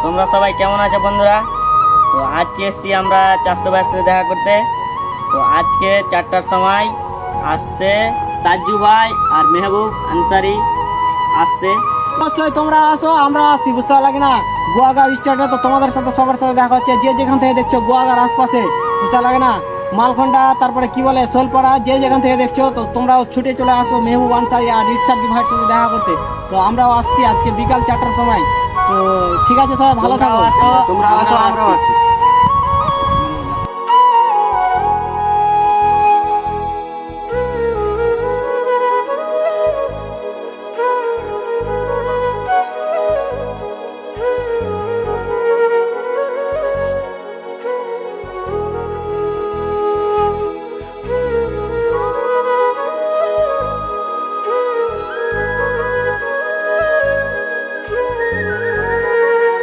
তোমরা সবাই কেমন আছো বন্ধুরা? তো আজকে এসছি আমরা চাষতো ভাইয়ের সাথে দেখা করতে। তো আজকে 4টার সময় আসছে তাজ্জু ভাই আর মেহবুব আনসারি আসছে। অবশ্যই তোমরা আসো, আমরা আসছি, বুঝতে পারলে না? গোয়াগার স্টেটে তো তোমাদের সাথে সবার সাথে দেখা হচ্ছে, যে যেখান থেকে দেখছো গোয়াগার আশপাশে, বুঝতে লাগে না? মালখন্ডা, তারপরে কি বলে শোলপাড়া, যে যেখান থেকে দেখছো তো তোমরাও ছুটে চলে আসো মেহবুব আনসারি আর রিটসার্জি ভাইয়ের সাথে দেখা করতে। তো আমরাও আসছি আজকে বিকাল 4টার সময়। তো ঠিক আছে, সবাই ভালো থাকো। তোমরাও আসো, তোমরা আসো, আমরাও আমরাও আসছি। আসছি।